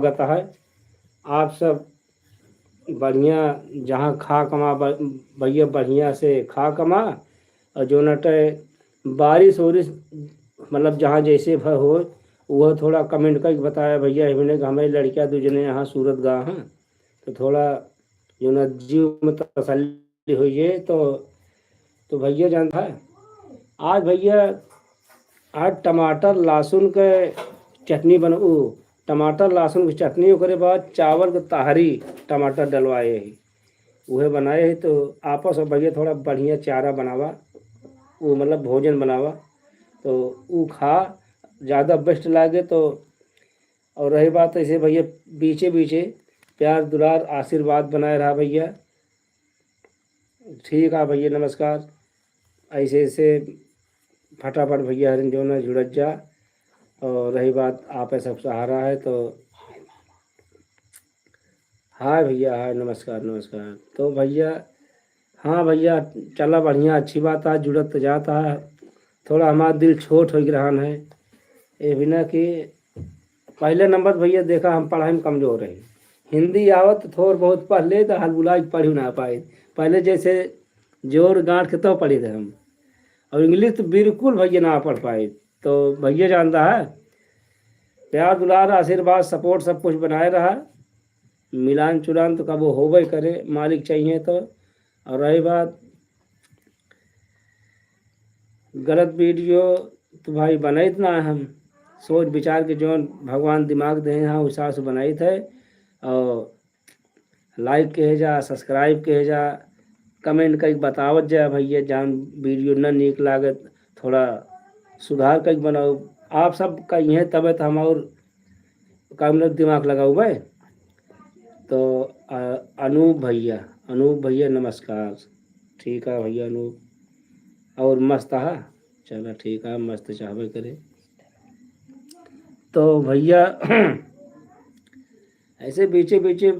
स्वागत है। आप सब बढ़िया जहाँ खा कमा भैया बढ़िया से खा कमा और जो नटे बारिश वारिश मतलब जहाँ जैसे भर हो वह थोड़ा कमेंट करके बताया भैया हमने हमारी लड़कियाँ दूजने यहाँ सूरत गा हैं तो थोड़ा जो न जीव में तसल्ली हुई है। तो भैया जानता है आज भैया आज टमाटर लहसुन के चटनी बनाऊ। टमाटर लहसुन की चटनी ओकरे बाद चावल के ताहरी टमाटर डलवाए है वह बनाए है। तो आपस में भैया थोड़ा बढ़िया चारा बनावा वो मतलब भोजन बनावा तो वो खा ज़्यादा बेस्ट लागे। तो और रही बात ऐसे भैया बीचे बीचे प्यार दुलार आशीर्वाद बनाए रहा भैया। ठीक है भैया नमस्कार। ऐसे ऐसे फटाफट भैया हरिन जो ना जुड़ जा। और रही बात आप सब सहारा है तो हाँ भैया हाँ नमस्कार नमस्कार। तो भैया हाँ भैया चला बढ़िया अच्छी बात है जुड़त तो जाता है। थोड़ा हमारा दिल छोट हो रहा है ये बिना कि पहले नंबर भैया देखा हम पढ़ाई में कमज़ोर रहे। हिंदी आवत थोड़ बहुत पढ़ ले तो हाल बुला पढ़ ना पाए। पहले जैसे जोर गांठ के तो पढ़े थे हम और इंग्लिश तो बिल्कुल भैया ना पढ़ पाए। तो भैया जानता है प्यार दुलार आशीर्वाद सपोर्ट सब कुछ बनाए रहा। मिलान चुलान तो कब हो गई करे मालिक चाहिए तो। और रही बात गलत वीडियो तो भाई बनाई ना हम सोच विचार के जो भगवान दिमाग दे हैं उस हिसाब से बनाई थे। और लाइक कहे जा सब्सक्राइब कहे जा कमेंट करके बतावत जा भैया जान वीडियो न नीक लागत थोड़ा सुधार करके बनाओ। आप सब कहिए तब तो हम और काम दिमाग लगाऊ भाई। तो अनूप भैया नमस्कार। ठीक है भैया अनूप और मस्त है चलो ठीक है मस्त चाहबे करे। तो भैया ऐसे बीचे बीचे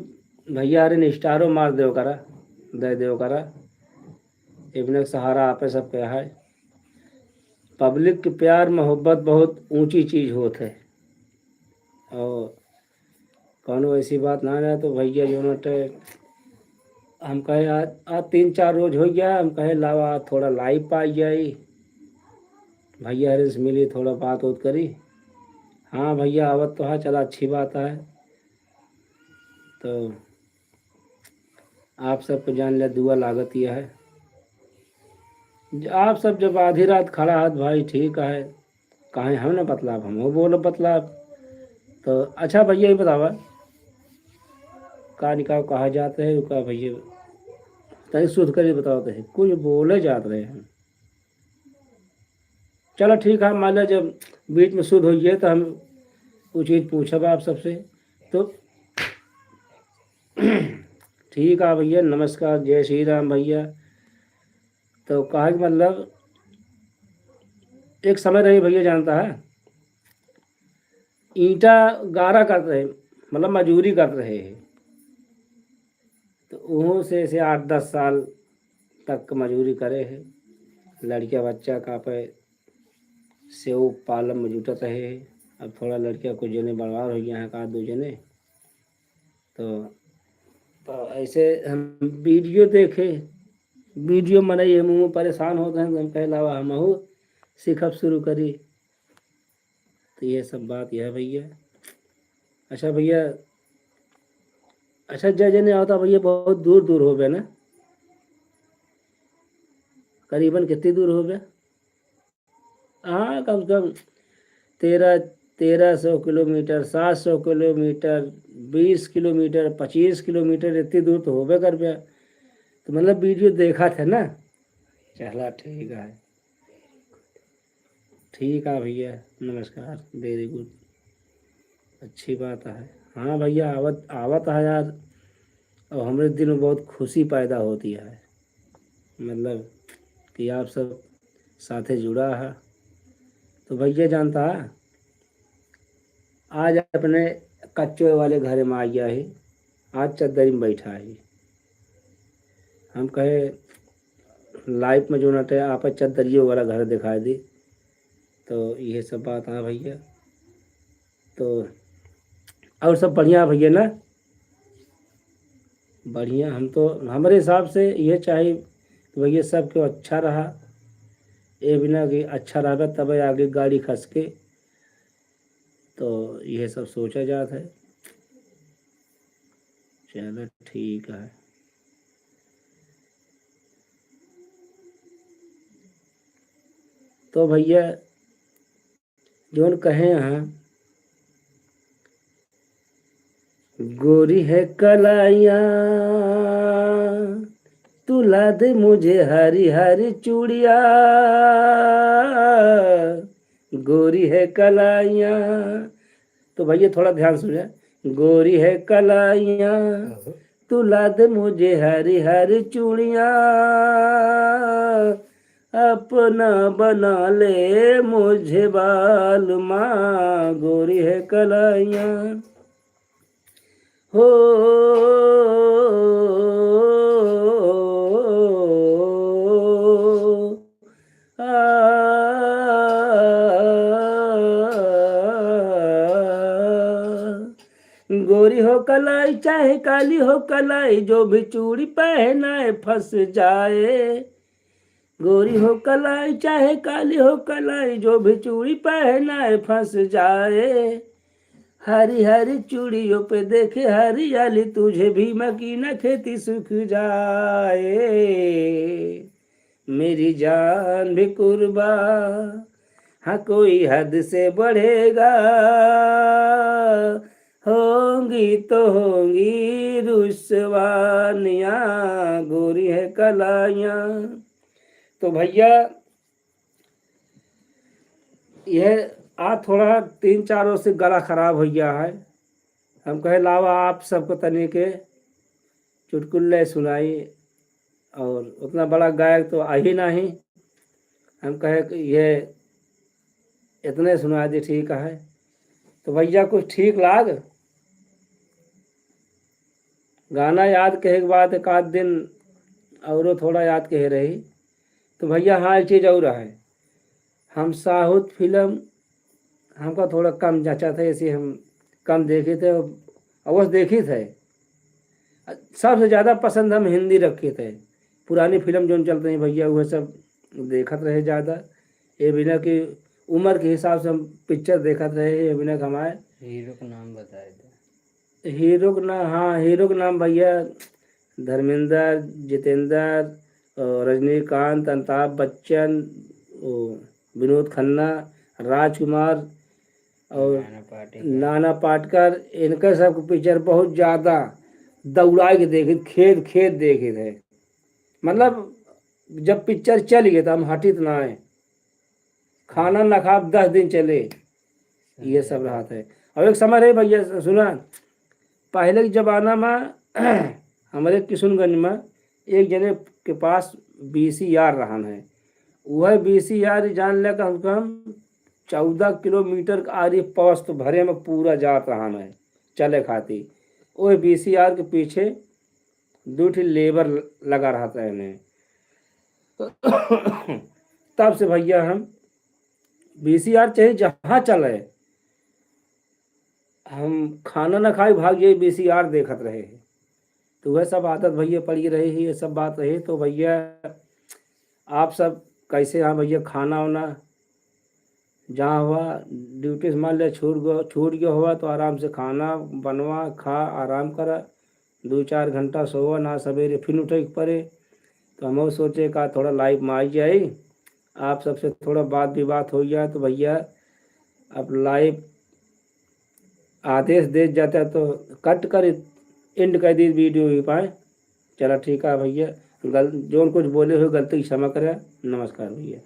भैया अरे स्टारो मार दो करा दे दो करा इबन सहारा आपे सब क्या है। पब्लिक के प्यार मोहब्बत बहुत ऊंची चीज़ होत है और कौनो ऐसी बात ना रहे। तो भैया जो नटे हम कहे आज 3-4 रोज हो गया हम कहे लावा थोड़ा लाइव पाई जाई भैया अरे से मिली थोड़ा बात उत करी। हाँ भैया आवत तो है चला अच्छी बात है। तो आप सबको जान लिया दुआ लागत यह है। आप सब जब आधी रात खड़ा हाथ भाई ठीक है कहें हम ना बतलाब हम वो बोलो बतलाब। तो अच्छा भैया ये बतावा का निकाह कहा जाते हैं रुका भैया तय शुद्ध कर बताओ तो कुछ बोले जाते रहे हैं। चलो ठीक है मान लो जब बीच में शुद्ध होइए तो हम कुछ चीज़ पूछब आप सबसे। तो ठीक है भैया नमस्कार जय श्री राम भैया। तो कहा कि मतलब एक समय रही भैया जानता है ईंटा गारा कर रहे मतलब मजूरी कर रहे हैं। तो वहाँ से 8-10 साल तक मजूरी करे है लड़किया बच्चा का पे से वो पालन में जुटत रहे है। अब थोड़ा लड़किया कुछ जने बर्बाद हो गया है का दो जने। तो ऐसे हम वीडियो देखे वीडियो बनाई हम मुँह परेशान होते हैं हम कहे लावा हम सीखब शुरू करी। तो ये सब बात यह है भैया। अच्छा भैया अच्छा जय जने आता भैया बहुत दूर दूर हो गए ना करीबन कितनी दूर हो गए। हाँ कम से कम 1300 किलोमीटर 700 किलोमीटर 20 किलोमीटर 25 किलोमीटर इतनी दूर तो होबे कर गया। तो मतलब वीडियो देखा था ना चला ठीक है भैया नमस्कार वेरी गुड अच्छी बात है। हाँ भैया आवत आवत है यार और हमारे दिल में बहुत खुशी पैदा होती है मतलब कि आप सब साथे जुड़ा है। तो भैया जानता है आज अपने कच्चे वाले घर में आ गया है आज चद्दरी में बैठा है। हम कहे लाइफ में जो नटे आप चद्दरियों वाला घर दिखाई दी। तो ये सब बात है भैया। तो और सब बढ़िया भैया ना? बढ़िया। हम तो हमारे हिसाब से ये चाहिए कि भैया सब क्यों अच्छा रहा, ये बिना कि अच्छा रहा तब आगे गाड़ी खसके, तो ये सब सोचा जाता है। चलो ठीक है। तो भैया जोन कहे हैं, गोरी है कलाइयाँ तू ला दे मुझे हरी हरी चूड़िया, गोरी है कलाइयाँ। तो भैया थोड़ा ध्यान सुने, गोरी है कलाइयाँ तू ला दे मुझे हरी हरी चूड़िया, अपना बना ले मुझे बाल माँ, गोरी है कलाइयाँ हो। गोरी हो कलाई चाहे काली हो कलाई, जो भी चूड़ी पहनाए फंस जाए, गोरी हो कलाई चाहे काली हो कलाई, जो भी चूड़ी पहनाए फंस जाए, हरी हरी चूड़ियों पे देखे हरियाली, तुझे भी मकीना खेती सूख जाए, मेरी जान भी कुर्बा, हाँ कोई हद से बढ़ेगा, होंगी तो होंगी रुसवानियाँ, गोरी है कलाइयाँ। तो भैया यह आज थोड़ा 3-4 से गला खराब हो गया है, हम कहे लावा आप सबको तनी के चुटकुल्ले सुनाई, और उतना बड़ा गायक तो आ ही नहीं, हम कहे कि ये इतने सुना दी ठीक है। तो भैया कुछ ठीक लाग गाना याद कहे के बाद एक आध दिन और थोड़ा याद कहे रही। तो भैया हाँ एक चीज़ और है, हम साउथ फिल्म हमका थोड़ा कम जचा था, ऐसे हम कम देखे थे, अवश्य देखी थे। सबसे ज़्यादा पसंद हम हिंदी रखे थे, पुरानी फिल्म जो चलते हैं भैया वह सब देखत रहे ज़्यादा, ये बिना कि उम्र के हिसाब से हम पिक्चर देखत रहे, ये बिना हमारे हीरो का नाम बताए थे। हीरो का नाम, हाँ हीरो का नाम भैया धर्मेंद्र, जितेंद्र, रजनीकांत, अमिताभ बच्चन, विनोद खन्ना, राजकुमार और नाना पाटेकर, इनका सब पिक्चर बहुत ज़्यादा दौड़ा के देखे, खेत खेत देखे थे, मतलब जब पिक्चर चल गए तो हम हटित ना आए, खाना न खा 10 दिन चले, ये सब रहा था। और एक समय रहे भैया सुना, पहले के ज़माना में हमारे किशनगंज में एक जने के पास VCR रहन है, वह VCR जान लेकर हम 14 किलोमीटर आरी पौस्त भरे में पूरा जात रहन है चले खाती, वह VCR के पीछे 2 लेबर लगा रहता है इन्हें। तब से भैया हम VCR चाहे जहाँ चले, हम खाना न खाए भाग ये VCR देखत रहे हैं। तो वह सब आदत भैया पड़ी रही है, ये सब बात रही। तो भैया आप सब कैसे, हाँ भैया खाना वाना जहाँ हुआ ड्यूटी से मान लिया छूट गया हुआ तो आराम से खाना बनवा खा आराम करा, 2-4 घंटा सोवा ना, सवेरे फिर उठे पड़े। तो हम सोचे का थोड़ा लाइव में आई जाए, आप सबसे थोड़ा बात भी बात हो गया। तो भैया अब लाइव आदेश दे जाता तो कट कर एंड कर दी वीडियो ही पाए। चला ठीक है भैया, जो कुछ बोले हुए गलती क्षमा करें। नमस्कार भैया।